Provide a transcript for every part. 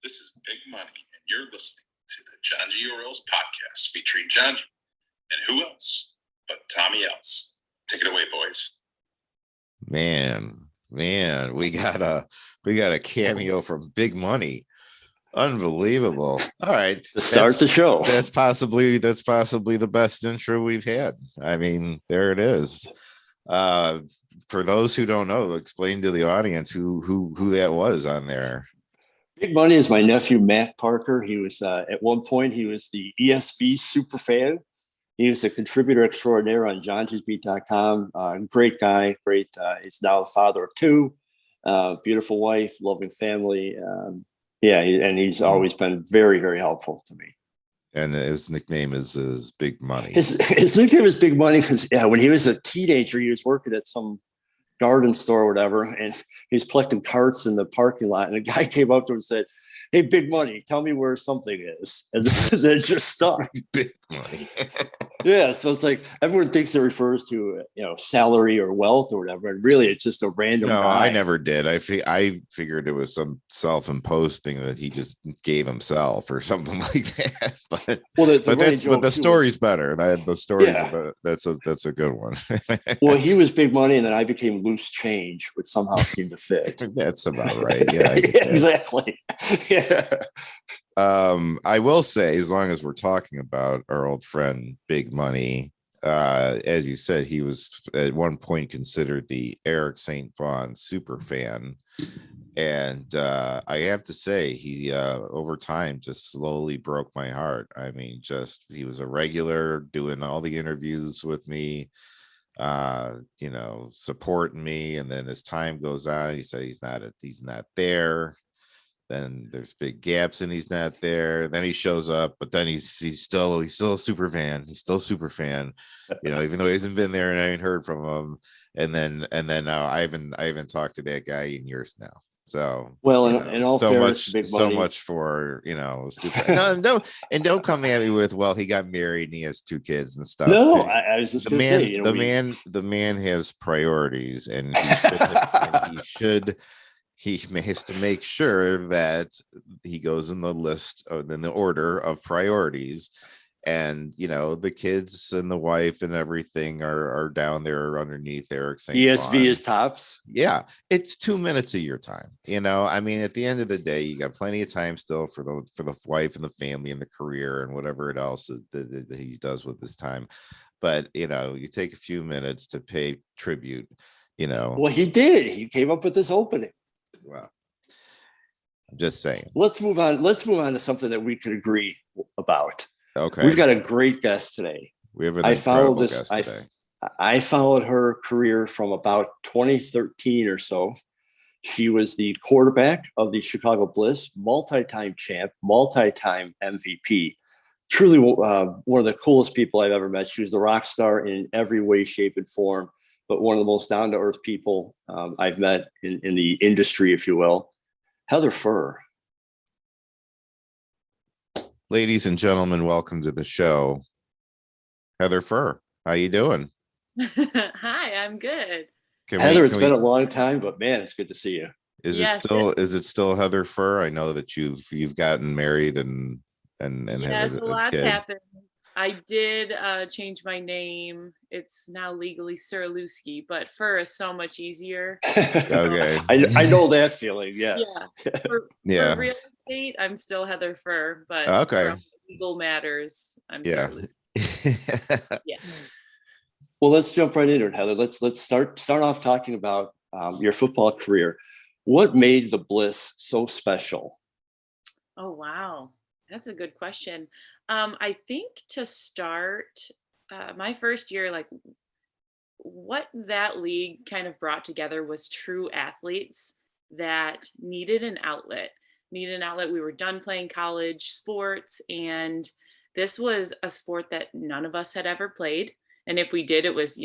This is Big Money, and you're listening to the Johngy Orioles podcast featuring Johngy and who else but Tommy Else. Take it away, boys. Man, we got a cameo from Big Money. Unbelievable. All right. To start the show. That's possibly the best intro we've had. I mean, there it is. For those who don't know, explain to the audience who that was on there. Big Money is my nephew, Matt Parker. He was, at one point, he was the ESV super fan. He was a contributor extraordinaire on johntysbeat.com. Great guy, great. He's now a father of two, beautiful wife, loving family. And he's always been very, very helpful to me. And his nickname is Big Money. His nickname is Big Money because when he was a teenager, he was working at some garden store or whatever, and he was collecting carts in the parking lot, and a guy came up to him and said, "Hey, Big Money, tell me where something is." And then it just stuck. Big Money. Yeah, so it's like everyone thinks it refers to salary or wealth or whatever, and really it's just a random guy. I never did. I figured it was some self-imposed thing that he just gave himself or something like that. But the story's better. The story's that's a good one. Well, he was Big Money, and then I became Loose Change, which somehow seemed to fit. That's about right. Yeah, exactly. Yeah. I will say, as long as we're talking about our old friend Big Money, as you said, he was at one point considered the Eric St. Vaughn super fan, and I have to say he over time just slowly broke my heart. I mean, he was a regular doing all the interviews with me, supporting me, and then as time goes on, he said he's not there. Then there's big gaps and he's not there. Then he shows up, but then he's still a super fan. He's still a super fan, even though he hasn't been there and I haven't heard from him. And then now I haven't talked to that guy in years now. So in all fairness, Big Money. So much for super. No, don't come at me with, well, he got married and he has two kids and stuff. No, I was just the man has priorities, and he has to make sure that he goes in the list in the order of priorities, and the kids and the wife and everything are down there underneath Eric St. ESV Vaughn. is tops. Yeah, it's 2 minutes of your time. I mean, at the end of the day, you got plenty of time still for the wife and the family and the career and whatever else that he does with his time. But you take a few minutes to pay tribute. Well, he did. He came up with this opening. Well, I'm just saying. Let's move on to something that we could agree about. Okay. We've got a great guest today. We have an incredible guest today. I followed her career from about 2013 or so. She was the quarterback of the Chicago Bliss, multi-time champ, multi-time MVP. Truly one of the coolest people I've ever met. She was the rock star in every way, shape, and form, but one of the most down-to-earth people I've met in the industry, if you will. Heather Furr. Ladies and gentlemen, welcome to the show. Heather Furr, how you doing? Hi, I'm good. Heather, it's been a long time, but man, it's good to see you. Is it still Heather Furr? I know that you've gotten married and yes, have a lot's kid. happened. I did change my name. It's now legally Sirlewski, but Fur is so much easier. Okay. I know that feeling, yes. Yeah. For real estate, I'm still Heather Furr, but okay. For legal matters, I'm Sirlewski. Yeah. Well, let's jump right into it, Heather. Let's start off talking about your football career. What made the Bliss so special? Oh, wow. That's a good question. I think to start my first year, like what that league kind of brought together was true athletes that needed an outlet. We were done playing college sports, and this was a sport that none of us had ever played. And if we did, it was,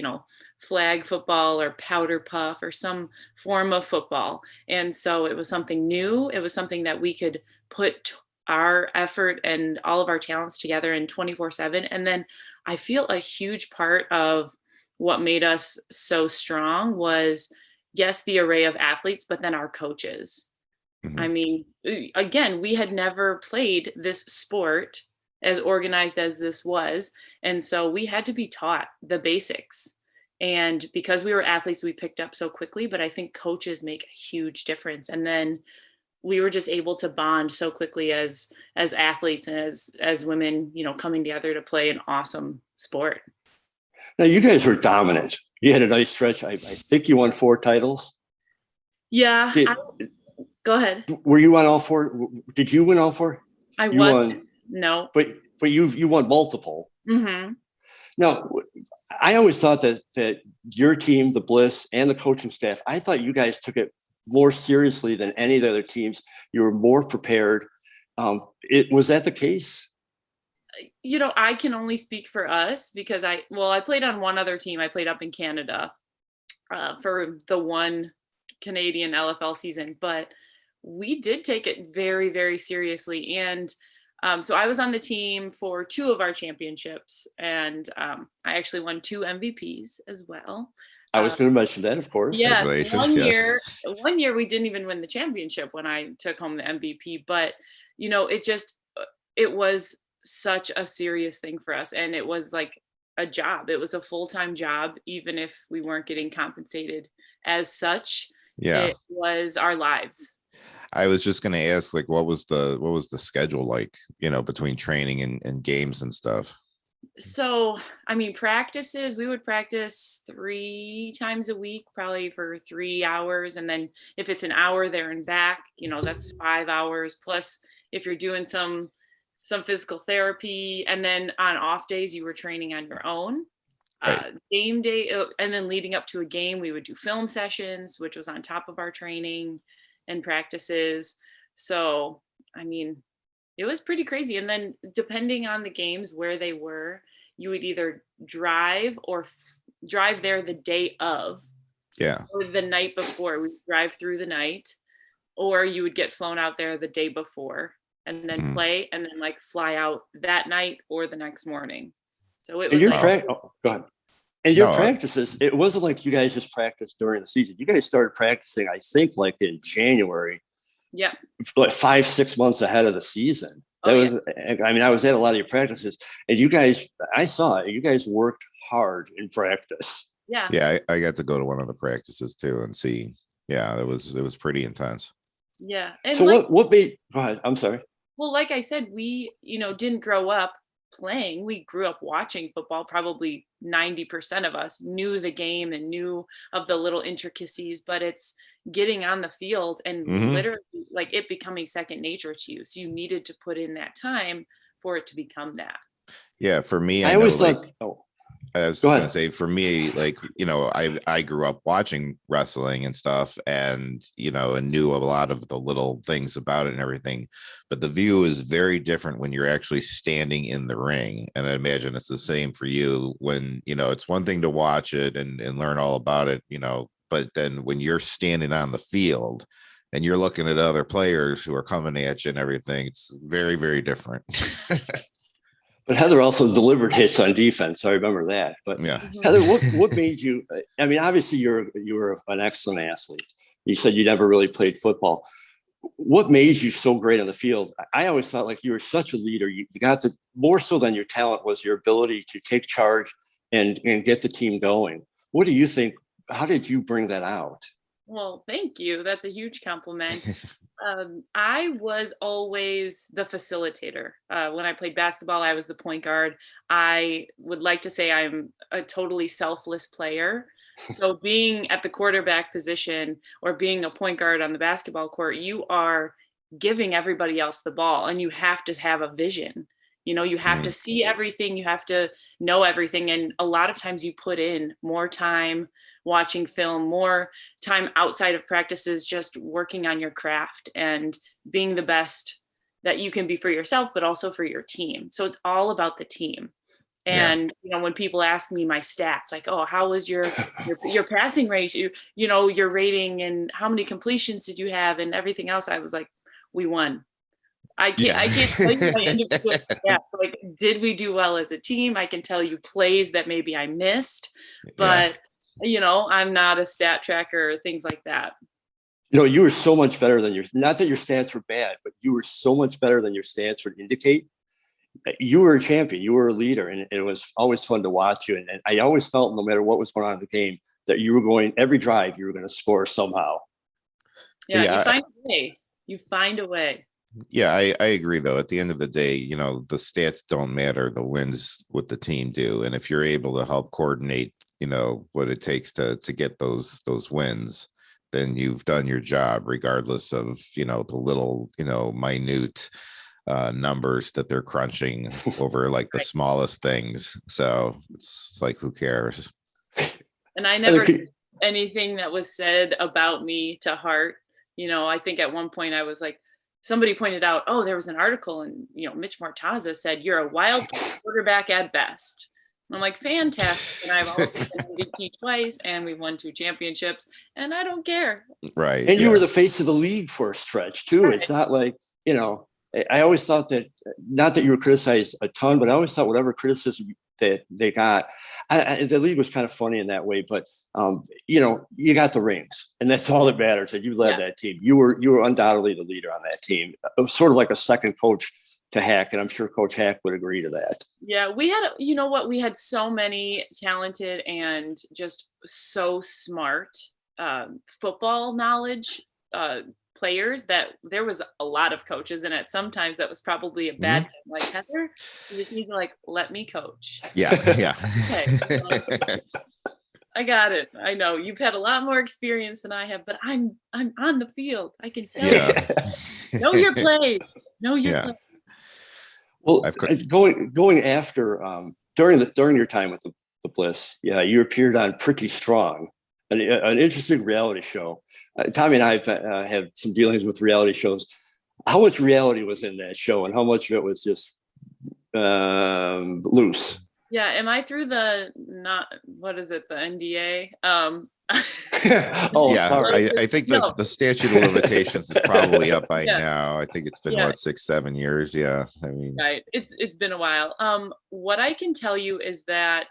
flag football or powder puff or some form of football. And so it was something new. It was something that we could put our effort and all of our talents together in 24/7. And then I feel a huge part of what made us so strong was, yes, the array of athletes, but then our coaches. I mean, again, we had never played this sport as organized as this was. And so we had to be taught the basics. And because we were athletes, we picked up so quickly, but I think coaches make a huge difference. And then we were just able to bond so quickly as athletes and as women, coming together to play an awesome sport. Now, you guys were dominant. You had a nice stretch. I think you won 4 titles. Yeah. Go ahead. Were you on all 4? Did you win all 4? I you won. No. But you won multiple. Mm-hmm. Now, I always thought that your team, the Bliss, and the coaching staff, I thought you guys took it more seriously than any of the other teams. You were more prepared. Was that the case? I can only speak for us because I played on one other team. I played up in Canada for the one Canadian LFL season, but we did take it very, very seriously. And so I was on the team for 2 of our championships, and I actually won 2 MVPs as well. I was going to mention that, of course. Yeah, one year we didn't even win the championship when I took home the MVP, but it was such a serious thing for us, and it was like a job. It was a full-time job, even if we weren't getting compensated as such. Yeah, it was our lives. I was just going to ask, like, what was the schedule like, between training and games and stuff? So, I mean, practices, we would practice 3 times a week, probably for 3 hours. And then if it's an hour there and back, that's 5 hours. Plus, if you're doing some physical therapy, and then on off days, you were training on your own. Right. Game day, and then leading up to a game, we would do film sessions, which was on top of our training and practices. So, I mean, it was pretty crazy. And then depending on the games where they were, you would either drive or drive there the day of. Yeah. Or the night before. We drive through the night, or you would get flown out there the day before and then play, and then like fly out that night or the next morning. So it was go ahead. And your practices, it wasn't like you guys just practiced during the season. You guys started practicing, I think, like in January. Yeah. Like 5-6 months ahead of the season. I was at a lot of your practices, and you guys, I saw it. You guys worked hard in practice. Yeah. Yeah, I got to go to one of the practices too and see. Yeah, it was pretty intense. Yeah. And so what made? Go ahead. I'm sorry. Well, like I said, we didn't grow up playing. We grew up watching football. Probably 90% of us knew the game and knew of the little intricacies, but it's getting on the field and literally like it becoming second nature to you. So you needed to put in that time for it to become that. Yeah, for me, I always thought. I was going to say, for me, like, I grew up watching wrestling and stuff, and, and knew a lot of the little things about it and everything. But the view is very different when you're actually standing in the ring. And I imagine it's the same for you when, it's one thing to watch it and learn all about it, but then when you're standing on the field and you're looking at other players who are coming at you and everything, it's very, very different. But Heather also delivered hits on defense. I remember that. But yeah, Heather, what made you? I mean, obviously you were an excellent athlete. You said you never really played football. What made you so great on the field? I always thought like you were such a leader. You got more so than your talent was your ability to take charge and get the team going. What do you think? How did you bring that out? Well, thank you. That's a huge compliment. I was always the facilitator. When I played basketball, I was the point guard. I would like to say I'm a totally selfless player. So being at the quarterback position or being a point guard on the basketball court, you are giving everybody else the ball, and you have to have a vision. You have to see everything. You have to know everything. And a lot of times you put in more time watching film, more time outside of practices, just working on your craft and being the best that you can be for yourself, but also for your team. So it's all about the team. And, when people ask me my stats, like, oh, how was your passing rate, your rating, and how many completions did you have and everything else? I was like, we won. I can't tell you my individual stats. Like, did we do well as a team? I can tell you plays that maybe I missed, but I'm not a stat tracker or things like that. You know, you were so much better than not that your stats were bad, but you were so much better than your stats would indicate. You were a champion, you were a leader, and it was always fun to watch you. And I always felt, no matter what was going on in the game, that you were going, every drive, you were going to score somehow. Yeah, Yeah, you find a way. You find a way. Yeah, I agree though. At the end of the day, the stats don't matter. The wins what the team do. And if you're able to help coordinate, what it takes to get those wins, then you've done your job, regardless of, the little, minute numbers that they're crunching over like the Right. smallest things. So it's like, who cares? And I never took anything that was said about me to heart. I think at one point I was like, somebody pointed out, oh, there was an article and, Mitch Mortaza said, you're a wild quarterback at best. And I'm like, fantastic. And I've also been MVP twice and we won 2 championships and I don't care. Right. And you were the face of the league for a stretch too. Right. It's not like, I always thought that, not that you were criticized a ton, but I always thought whatever criticism that they got, the league was kind of funny in that way. But you got the rings, and that's all that matters. And you led that team. You were undoubtedly the leader on that team. It was sort of like a second coach to Hack, and I'm sure Coach Hack would agree to that. Yeah, we had, we had so many talented and just so smart football knowledge players that there was a lot of coaches, and at sometimes that was probably a bad thing. Like, Heather, you just need to let me coach. Yeah. Okay. I got it. I know you've had a lot more experience than I have, but I'm on the field. I can tell you. Know your plays. Know your plays. Well, going after during your time with the Bliss, you appeared on Pretty Strong, an interesting reality show. Tommy and I have had some dealings with reality shows. How much reality was in that show, and how much of it was just loose? Yeah, am I through the the NDA? Oh, yeah, sorry. I think that the statute of limitations is probably up by now. I think it's been 6-7 years. Yeah, I mean, right. It's been a while. What I can tell you is that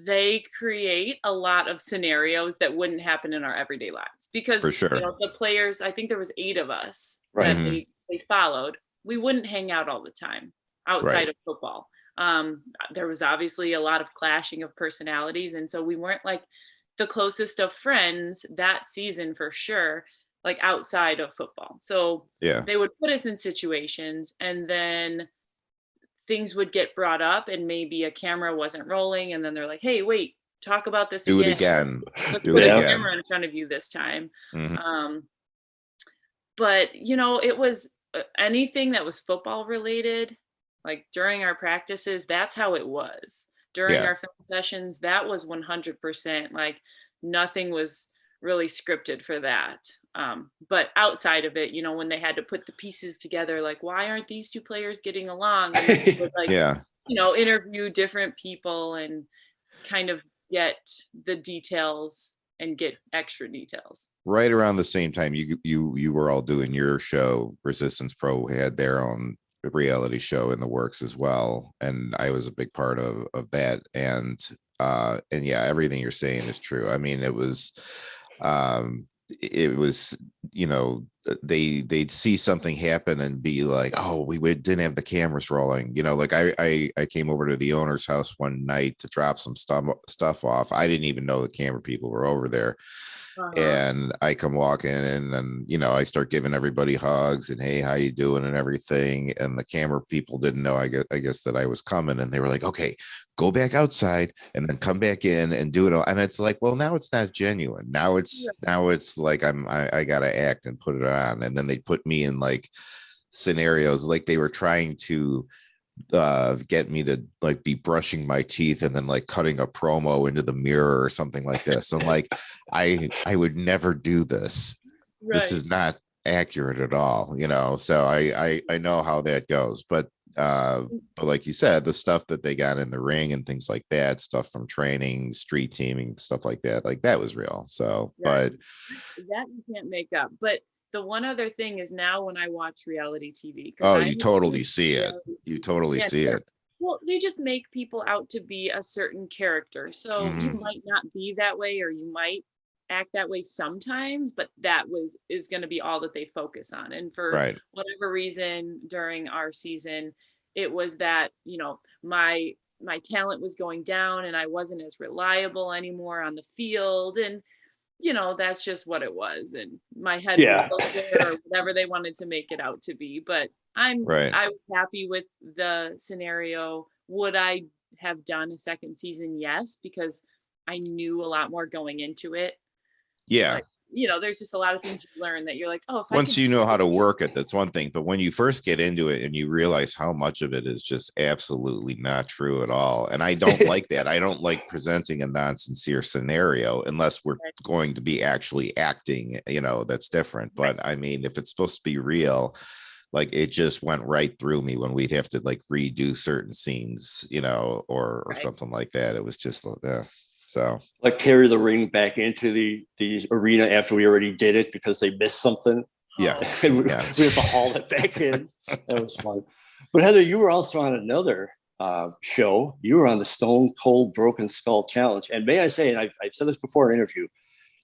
they create a lot of scenarios that wouldn't happen in our everyday lives because for sure. The players, I think there was 8 of us right. that they followed. We wouldn't hang out all the time outside of football. There was obviously a lot of clashing of personalities, and so we weren't like the closest of friends that season for sure, like outside of football. So they would put us in situations, and then things would get brought up and maybe a camera wasn't rolling, and then they're like, hey, wait, talk about this do again. It again. Let's put a camera in front of you this time. But it was anything that was football related, like during our practices, that's how it was. During our film sessions, that was 100%. Like nothing was really scripted for that. But outside of it, when they had to put the pieces together, like, why aren't these 2 players getting along? And they would, like, interview different people and kind of get the details and get extra details. Right around the same time you were all doing your show, Resistance Pro had their own reality show in the works as well, and I was a big part of that. And everything you're saying is true. I mean, it was they'd see something happen and be like, oh, we didn't have the cameras rolling. Like I came over to the owner's house one night to drop some stuff off. I didn't even know the camera people were over there. And I come walking in and, I start giving everybody hugs and, hey, how you doing and everything. And the camera people didn't know, I guess that I was coming, and they were like, okay, go back outside and then come back in and do it all. And it's like, well, now it's not genuine. Now it's like I got to act and put it on. And then they put me in like scenarios, like they were trying to get me to like be brushing my teeth and then like cutting a promo into the mirror or something like this. I'm like, I would never do this. This is not accurate at all, so I know how that goes. But like you said, the stuff that they got in the ring and things like that, stuff from training, street teaming, stuff like that was real. So but that you can't make up. But the one other thing is, now when I watch reality TV, you totally see it. You totally see it. Well, they just make people out to be a certain character. So you might not be that way, or you might act that way sometimes, but that is going to be all that they focus on. And for Right. whatever reason during our season, it was that, my talent was going down and I wasn't as reliable anymore on the field. And, that's just what it was. And my head Yeah. was there, or whatever they wanted to make it out to be. But I was happy with the scenario. Would I have done a second season? Yes, because I knew a lot more going into it. Yeah. Like, there's just a lot of things you learn that you're like, oh, if Once you know how to work it, that's one thing. But when you first get into it and you realize how much of it is just absolutely not true at all. And I don't like that. I don't like presenting a non-sincere scenario unless we're going to be actually acting, that's different. But I mean, if it's supposed to be real, like it just went right through me when we'd have to like redo certain scenes, or something like that. It was just, so like carry the ring back into the arena after we already did it because they missed something. Yeah. We have to haul it back in. That was fun. But Heather, you were also on another show. You were on the Stone Cold Broken Skull Challenge. And may I say, and I've said this before in an interview,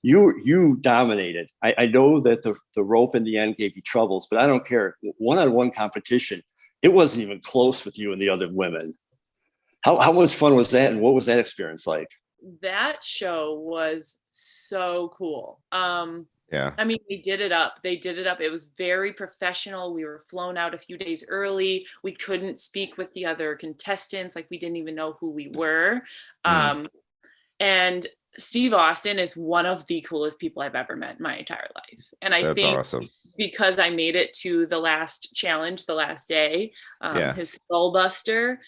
you dominated. I know that the rope in the end gave you troubles, but I don't care. One-on-one competition, it wasn't even close with you and the other women. How much fun was that, and what was that experience like? That show was so cool. Yeah. I mean, they did it up. It was very professional. We were flown out a few days early. We couldn't speak with the other contestants. Like, we didn't even know who we were. And Steve Austin is one of the coolest people I've ever met in my entire life. And I think awesome. Because I made it to the last challenge, the last day, his Skull Buster,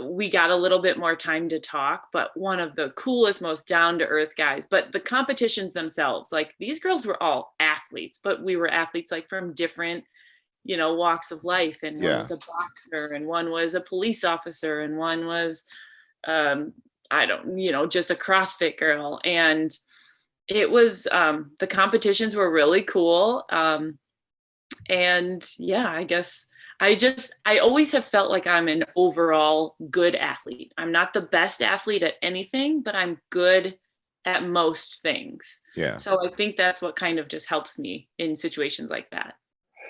we got a little bit more time to talk, but one of the coolest, most down-to-earth guys. But the competitions themselves, like, these girls were all athletes, but we were athletes like from different, walks of life. And one was a boxer, and one was a police officer, and one was, just a CrossFit girl. And it was, the competitions were really cool. And yeah, I guess I always have felt like I'm an overall good athlete. I'm not the best athlete at anything, but I'm good at most things. Yeah. So I think that's what kind of just helps me in situations like that.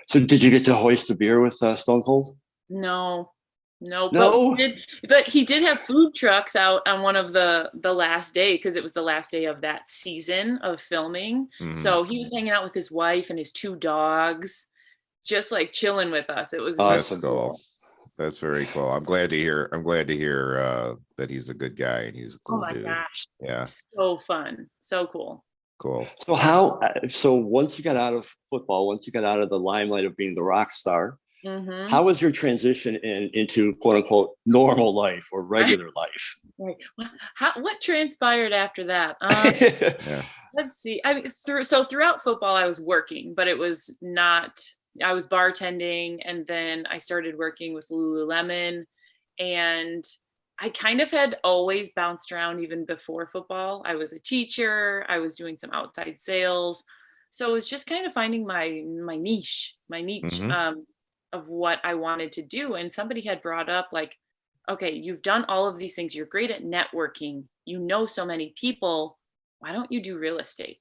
So did you get to hoist a beer with Stone Cold? No. But he did have food trucks out on one of the last day, because it was the last day of that season of filming. So he was hanging out with his wife and his 2 dogs, just like chilling with us. It was awesome. That's cool. That's very cool. I'm glad to hear that he's a good guy and he's a cool dude. Oh my gosh. Yeah. So fun. So cool. Cool. So once you got out of football, once you got out of the limelight of being the rock star, how was your transition into quote unquote normal life or regular life? Right. What transpired after that? Let's see. Throughout football, I was working, but it was not. I was bartending, and then I started working with Lululemon, and I kind of had always bounced around even before football. I was a teacher. I was doing some outside sales. So it was just kind of finding my niche of what I wanted to do. And somebody had brought up, like, okay, you've done all of these things. You're great at networking. You know so many people. Why don't you do real estate?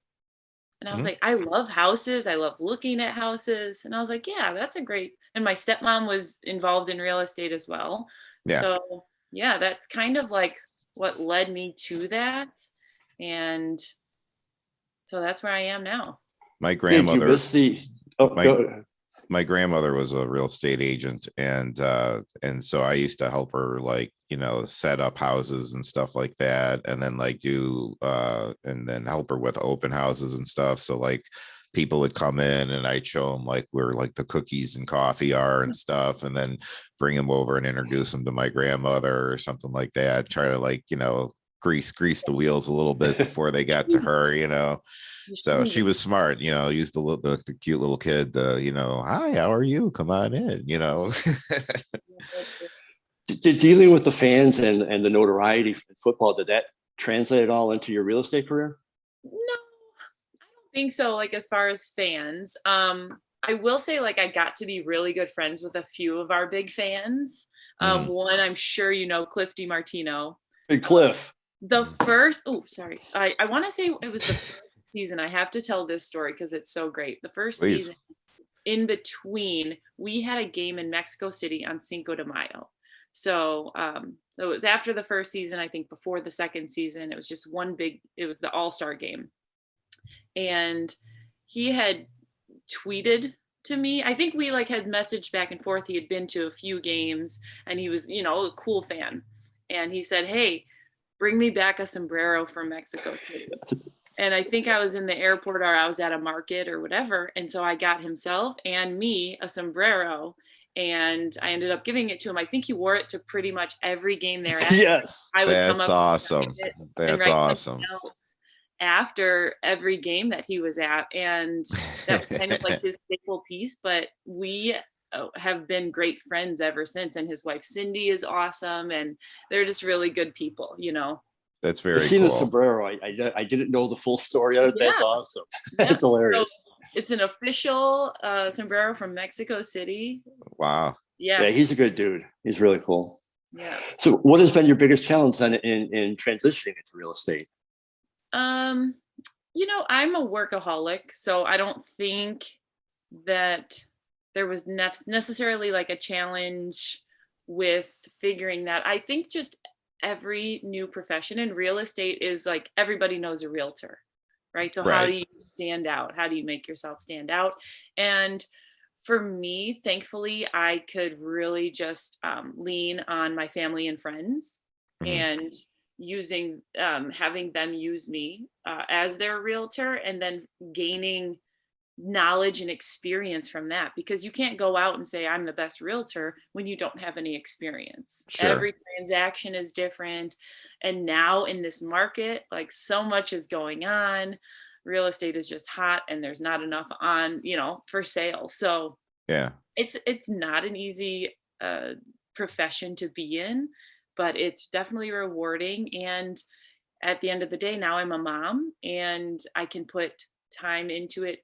And I was like, I love houses. I love looking at houses. And I was like, yeah, that's a great. And my stepmom was involved in real estate as well. Yeah. So yeah, that's kind of like what led me to that. And so that's where I am now. My grandmother. My grandmother was a real estate agent, and so I used to help her, like, set up houses and stuff like that, and then like do and then help her with open houses and stuff. So like people would come in and I'd show them like where like the cookies and coffee are and stuff, and then bring them over and introduce them to my grandmother or something like that. Try to, like, grease the wheels a little bit before they got to her, So she was smart, used the cute little kid, hi, how are you? Come on in, Dealing with the fans and the notoriety in football, did that translate at all into your real estate career? No, I don't think so. Like, as far as fans, I will say, like, I got to be really good friends with a few of our big fans. One, I'm sure Cliff DiMartino. Big Cliff. The first, I want to say it was the first season, I have to tell this story because it's so great. The first Please. season, in between, we had a game in Mexico City on Cinco de Mayo. So it was after the first season, I think before the second season. It was just it was the all-star game. And he had tweeted to me. I think we like had messaged back and forth. He had been to a few games and he was, a cool fan. And he said, "Hey, bring me back a sombrero from Mexico City." And I think I was in the airport or I was at a market or whatever. And so I got himself and me a sombrero and I ended up giving it to him. I think he wore it to pretty much every game there. Yes. I would come That's up awesome. That's awesome. After every game that he was at. And that was kind of like his staple piece, but we have been great friends ever since. And his wife, Cindy, is awesome. And they're just really good people, That's very I've seen cool. the sombrero. I didn't know the full story of it. Yeah. That's awesome. Yeah. That's hilarious. So it's an official sombrero from Mexico City. Wow. Yeah. Yeah, he's a good dude. He's really cool. Yeah. So what has been your biggest challenge then in transitioning into real estate? I'm a workaholic, so I don't think that there was necessarily like a challenge with figuring that. I think just every new profession in real estate is like everybody knows a realtor, right? So how Right. do you stand out? How do you make yourself stand out? And for me, thankfully, I could really just lean on my family and friends Mhm. and having them use me as their realtor and then gaining knowledge and experience from that, because you can't go out and say I'm the best realtor when you don't have any experience. Sure. Every transaction is different, and now in this market, like so much is going on. Real estate is just hot and there's not enough on for sale. So Yeah. it's not an easy profession to be in, but it's definitely rewarding. And at the end of the day, now I'm a mom and I can put time into it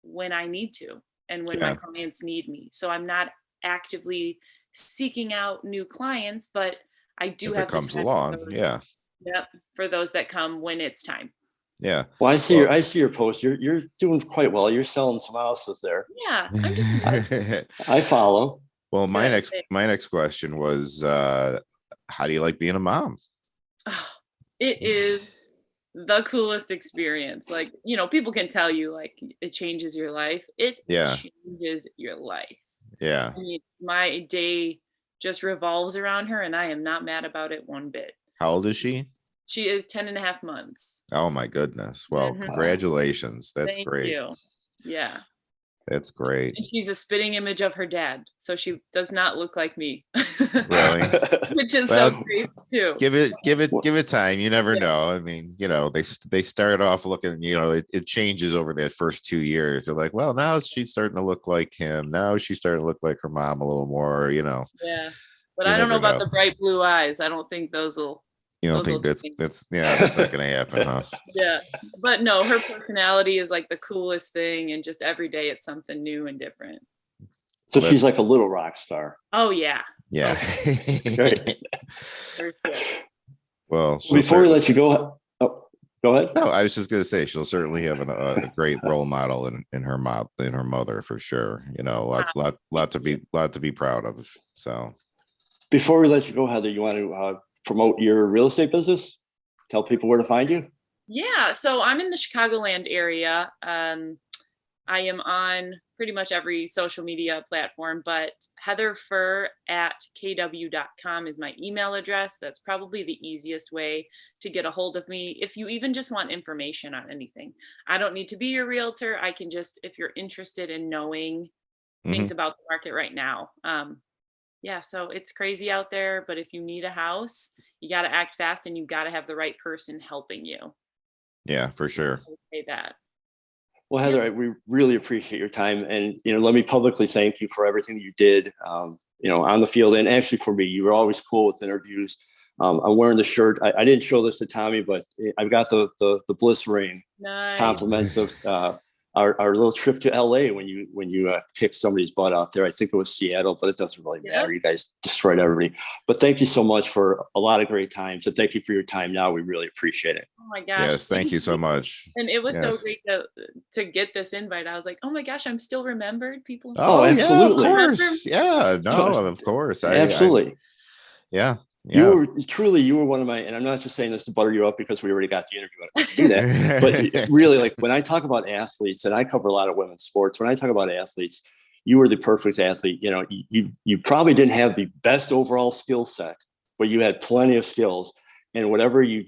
when I need to and when my Yeah. clients need me. So I'm not actively seeking out new clients, but I do If have it the comes time for along. those. Yeah. Yep, for those that come when it's time. Yeah. Well, I see Well- I see your post. You're doing quite well. You're selling some houses there. Yeah, I'm just I follow. Well, my Good. next question was, how do you like being a mom? It is the coolest experience. Like, people can tell you like it changes your life. It Yeah. changes your life. Yeah. I mean, my day just revolves around her and I am not mad about it one bit. How old is she? She is 10 and a half months. Oh my goodness. Well, Mhm. congratulations. That's Thank great. you. Yeah. That's great. And she's a spitting image of her dad. So she does not look like me. Really? Which is Well, so crazy too. Give it time. You never know. I mean, they start off looking, it changes over that first 2 years. They're like, well, now she's starting to look like him. Now she's starting to look like her mom a little more, Yeah. But You I don't know never about know. the bright blue eyes. I don't think those will. you don't Those think will that's not gonna happen, huh? Yeah. But no, her personality is like the coolest thing. And just every day it's something new and different. So she's like a little rock star. Oh, yeah. Yeah. Right. For sure. Well, Before we let you go, go ahead. no, I was just gonna say she'll certainly have a great role model in her mother for sure. Lot to be proud of. So Before we let you go, Heather, you want to promote your real estate business? Tell people where to find you? Yeah. So I'm in the Chicagoland area. I am on pretty much every social media platform, but Heather Furr at kw.com is my email address. That's probably the easiest way to get a hold of me. If you even just want information on anything, I don't need to be your realtor. I can just, if you're interested in knowing things about the market right now. Yeah, so it's crazy out there, but if you need a house, you got to act fast and you got to have the right person helping you. yeah, for sure. I would say that. Well, Heather, we really appreciate your time. And, let me publicly thank you for everything you did, on the field. And actually for me, you were always cool with interviews. I'm wearing the shirt. I didn't show this to Tommy, but I've got the Bliss ring. Nice. Compliments of our little trip to LA when you kicked somebody's butt out there. I think it was Seattle, but it doesn't really matter. You guys destroyed everybody. But thank you so much for a lot of great times, and thank you for your time now. We really appreciate it. Oh my gosh. Yes, thank you so much. And it was so Yes. great to get this invite. I was like, oh my gosh, I'm still remembered. People. Oh, absolutely. Yeah, of course. Yeah, no, of course. Absolutely. Yeah. You were one of my, and I'm not just saying this to butter you up because we already got the interview. I don't want to do that. But really, like when I talk about athletes, and I cover a lot of women's sports, when I talk about athletes, you were the perfect athlete. You know, you probably didn't have the best overall skill set, but you had plenty of skills. And whatever you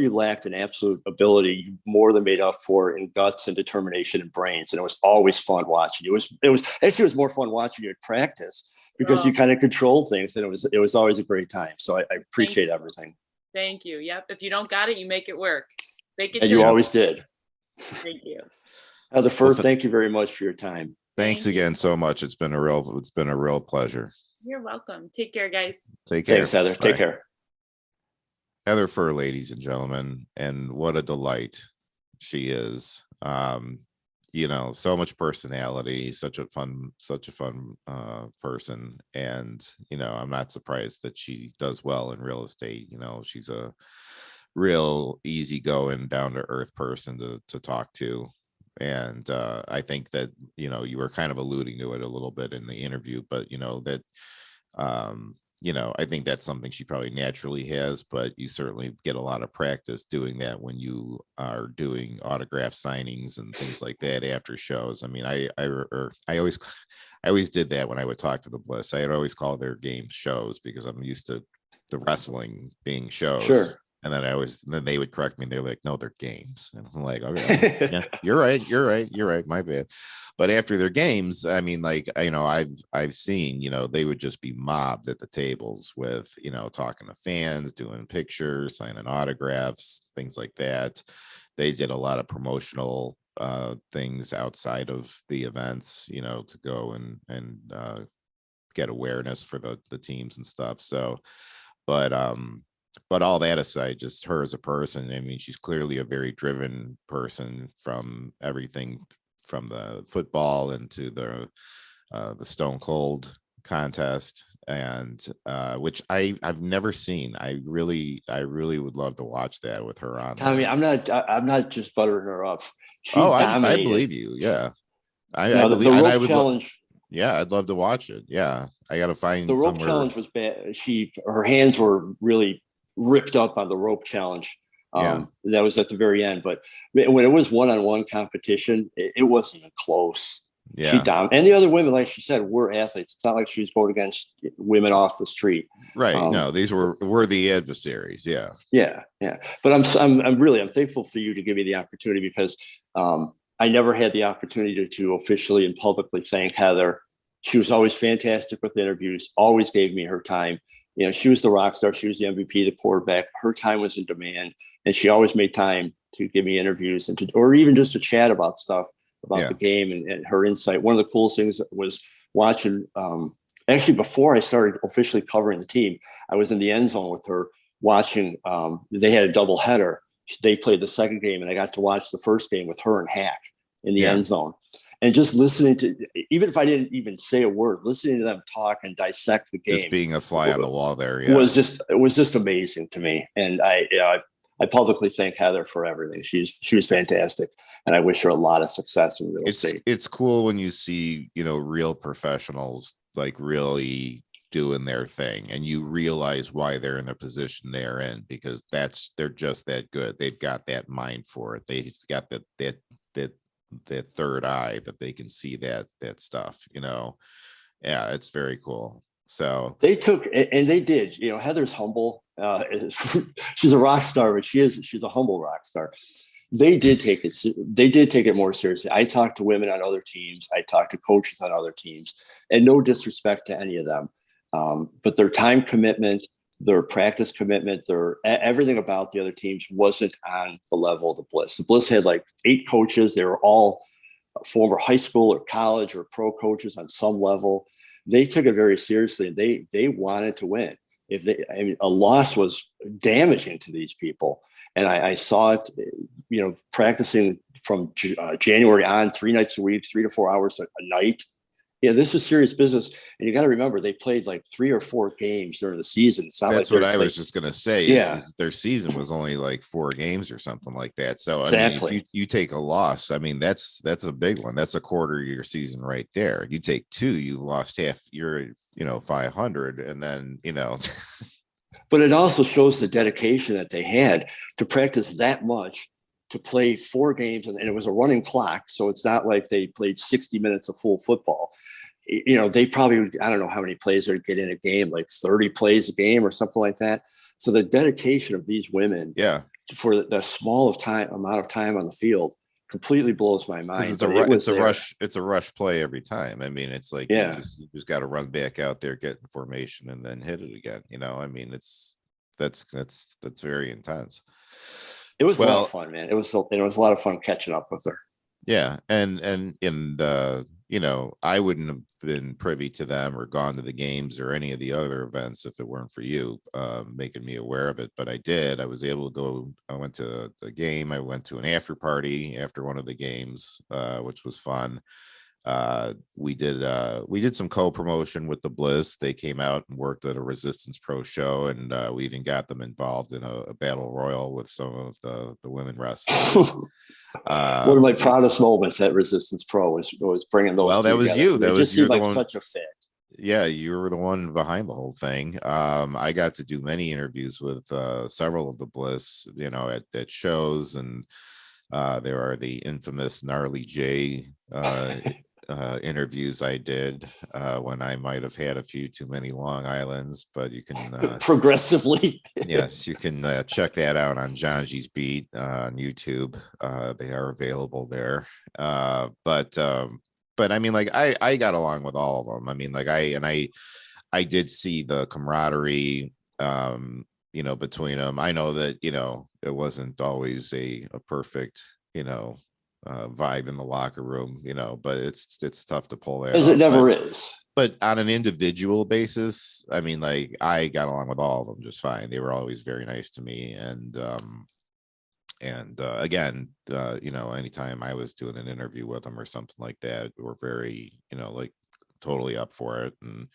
lacked in absolute ability, you more than made up for in guts and determination and brains. And it was always fun watching you. It was more fun watching you at practice because you kind of control things, and it was always a great time. So I appreciate everything. Thank you. Yep. If you don't got it, you make it work. And you always did. Thank you. Heather Furr, thank you very much for your time. Thanks again so much. It's been a real pleasure. You're welcome. Take care, guys. Take care. Thanks, Heather. Bye. Take care. Heather Furr, ladies and gentlemen, and what a delight she is. You know, so much personality, such a fun person. And, you know, I'm not surprised that she does well in real estate. You know, she's a real easygoing, down to earth person to talk to. And I think that, you know, you were kind of alluding to it a little bit in the interview, but you know, that, you know, I think that's something she probably naturally has, but you certainly get a lot of practice doing that when you are doing autograph signings and things like that after shows. I mean, I always did that when I would talk to the Bliss. I would always call their games shows because I'm used to the wrestling being shows. Sure. And then they would correct me. They're like, no, they're games. And I'm like, okay, yeah, you're right. My bad. But after their games, I mean, like, you know, I've seen, you know, they would just be mobbed at the tables with, you know, talking to fans, doing pictures, signing autographs, things like that. They did a lot of promotional things outside of the events, you know, to go and get awareness for the teams and stuff. So, but all that aside, just her as a person, I mean, she's clearly a very driven person, from everything from the football into the Stone Cold contest, and which I've never seen. I really would love to watch that with her on. Tommy, I'm not just buttering her up. I believe you. Yeah. I believe the rope challenge. Yeah, I'd love to watch it. Yeah. I got to find the rope challenge was bad. Her hands were really ripped up on the rope challenge. That was at the very end, but when it was one-on-one competition, it wasn't even close. Yeah. She dominated, and the other women, like she said, were athletes. It's not like she was going against women off the street. Right. No, these were the adversaries. Yeah. But I'm thankful for you to give me the opportunity, because I never had the opportunity to officially and publicly thank Heather. She was always fantastic with interviews, always gave me her time. You know, she was the rock star. She was the MVP, the quarterback. Her time was in demand, and she always made time to give me interviews or even just to chat about stuff about the game and her insight. One of the coolest things was watching. Actually, before I started officially covering the team, I was in the end zone with her watching. They had a double header. They played the second game, and I got to watch the first game with her and Hack in the end zone. And just listening to, even if I didn't even say a word, listening to them talk and dissect the game, just being a fly on the wall there, it was just amazing to me. And I publicly thank Heather for everything. She was fantastic, and I wish her a lot of success in real estate. It's cool when you see, you know, real professionals like really doing their thing, and you realize why they're in the position they're in, because they're just that good. They've got that mind for it. They've got that third eye that they can see that stuff, you know. Yeah, it's very cool. So they took, and they did, you know, Heather's humble. She's a rock star, but she's a humble rock star. They did take it more seriously. I talked to women on other teams. I talked to coaches on other teams, and no disrespect to any of them. But their time commitment, their practice commitment, their everything about the other teams wasn't on the level of the Bliss. The Bliss had like 8 coaches. They were all former high school or college or pro coaches on some level. They took it very seriously. They wanted to win. A loss was damaging to these people, And I saw it, practicing from January on, 3 nights a week, 3 to 4 hours a night. Yeah, this is serious business. And you got to remember, they played like 3 or 4 games during the season. It's not That's like what I was just gonna say. Yeah. Is their season was only like 4 games or something like that. So I mean, if Exactly. you take a loss, I mean that's a big one. That's a quarter of your season right there. You take two, you've lost half. You're 500, and then But it also shows the dedication that they had to practice that much, to play 4 games, and it was a running clock. So it's not like they played 60 minutes of full football. They probably, I don't know how many plays they get in a game, like 30 plays a game or something like that. So the dedication of these women yeah, for the small amount of time on the field completely blows my because mind. it's a rush. It's a rush play every time. I mean, it's like Yeah. you just got to run back out there, get in formation, and then hit it again. I mean, that's very intense. It was a lot Well, of fun, man. It was a lot of fun catching up with her. yeah, and I wouldn't have been privy to them or gone to the games or any of the other events if it weren't for you making me aware of it. But I did. I was able to go. I went to the game. I went to an after party after one of the games, which was fun. We did some co-promotion with the Bliss. They came out and worked at a Resistance Pro show, and we even got them involved in a battle royal with some of the women wrestlers. One of my proudest moments at Resistance Pro was bringing those. Well, that was together. you. That it was just you're seemed the like one. such a fit. Yeah, you were the one behind the whole thing. I got to do many interviews with several of the Bliss, at shows, and there are the infamous Gnarly J interviews I did when I might have had a few too many Long Islands, but you can Progressively. yes, you can check that out on Johngy's Beat on YouTube. They are available there. But I mean, like I got along with all of them. I mean, like I did see the camaraderie between them. I know that it wasn't always a perfect vibe in the locker room, but it's tough to pull that As off. it never is. But on an individual basis, I mean, like I got along with all of them just fine. They were always very nice to me, and again, anytime I was doing an interview with them or something like that, we were very, like totally up for it, and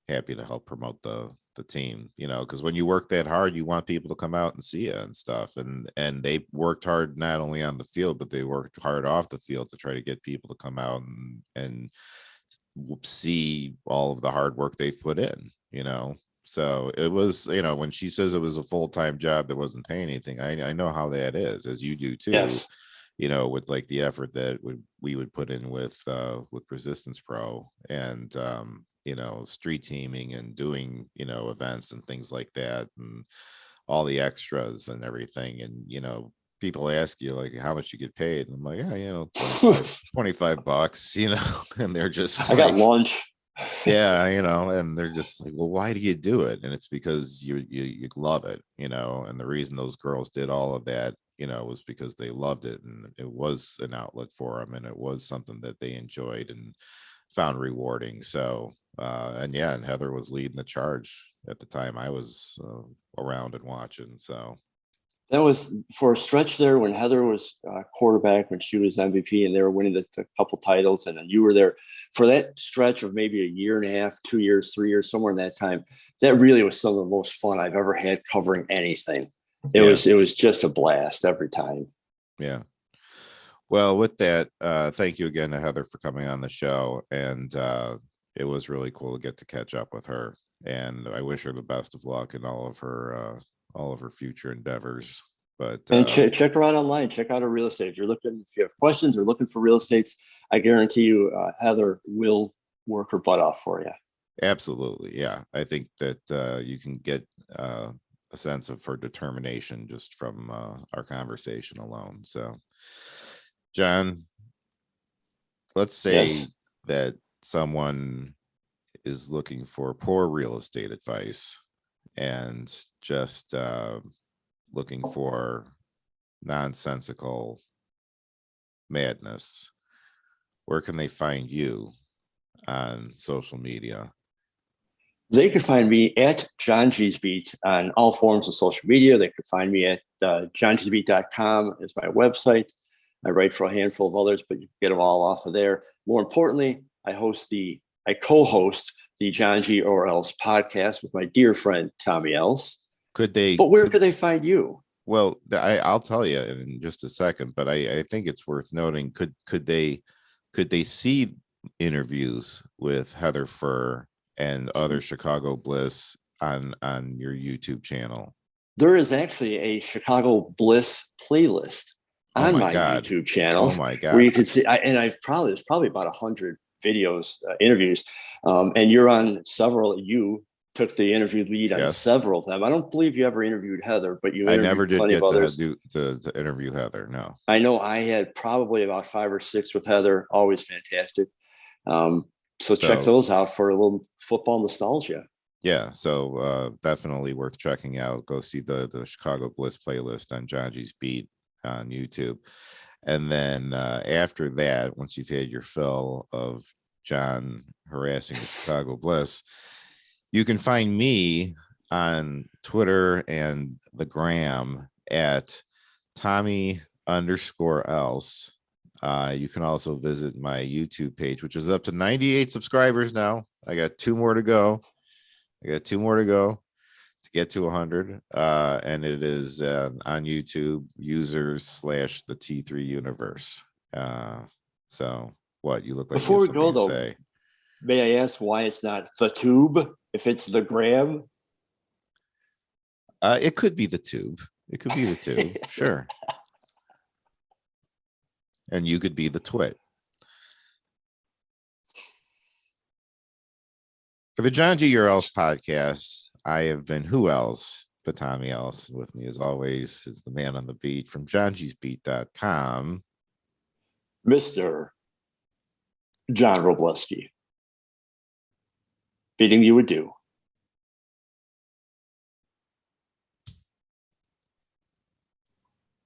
happy to help promote the team, because when you work that hard, you want people to come out and see you and stuff, and they worked hard not only on the field, but they worked hard off the field to try to get people to come out and see all of the hard work they've put in. So it was, when she says it was a full-time job that wasn't paying anything, I know how that is, as you do too. Yes. With like the effort that we would put in with Resistance Pro, and street teaming and doing events and things like that, and all the extras and everything. And people ask you like how much you get paid, and I'm like, yeah, 25 bucks, and they're just I got lunch. yeah, and they're just like, well, why do you do it? And it's because you love it, and the reason those girls did all of that, was because they loved it, and it was an outlet for them, and it was something that they enjoyed and found rewarding. So and Heather was leading the charge at the time I was around and watching. So That was for a stretch there when Heather was quarterback, when she was MVP, and they were winning a couple titles, and then you were there for that stretch of maybe a year and a half, 2 years, 3 years, somewhere in that time. That really was some of the most fun I've ever had covering anything. It was just a blast every time. Yeah. Well, with that, thank you again to Heather for coming on the show, and it was really cool to get to catch up with her, and I wish her the best of luck in all of her future endeavors. But and check her out online. Check out her real estate. If you have questions or looking for real estates, I guarantee you, Heather will work her butt off for you. Absolutely, yeah. I think that you can get a sense of her determination just from our conversation alone. So, John, let's say that someone is looking for poor real estate advice and just looking for nonsensical madness. Where can they find you on social media? They could find me at Johngy's Beat on all forms of social media. They could find me at johngysbeat.com is my website. I write for a handful of others, but you can get them all off of there. More importantly, I co-host the Johngy or Else podcast with my dear friend Tommy Else. Could they? But where could they find you? Well, I'll tell you in just a second, but I think it's worth noting. Could they see interviews with Heather Furr and other Chicago Bliss on your YouTube channel? There is actually a Chicago Bliss playlist on my God. YouTube channel. Oh my God. Where you can see, there's probably about 100 videos, interviews, and you're on several. You took the interview lead on several of them. I don't believe you ever interviewed Heather, but you interviewed I never did plenty get of others. to interview Heather. No, I know I had probably about 5 or 6 with Heather. Always fantastic. So check those out for a little football nostalgia. Yeah, so definitely worth checking out. Go see the Chicago Bliss playlist on Johngy's Beat on YouTube. And then after that, once you've had your fill of John harassing the Chicago Bliss, you can find me on Twitter and the gram at Tommy_else. You can also visit my YouTube page, which is up to 98 subscribers now. I got 2 more to go. To get to 100. And it is on YouTube, users / the T3 universe. So what you look like? Before we go though, may I ask why it's not the tube if it's the gram? It could be the tube. Sure. And you could be the twit. For the Johngy Your Else podcast, I have been who else but Tommy Else. With me as always is the man on the beat from johngysbeat.com, Mr. John Robleski. Bidding you adieu.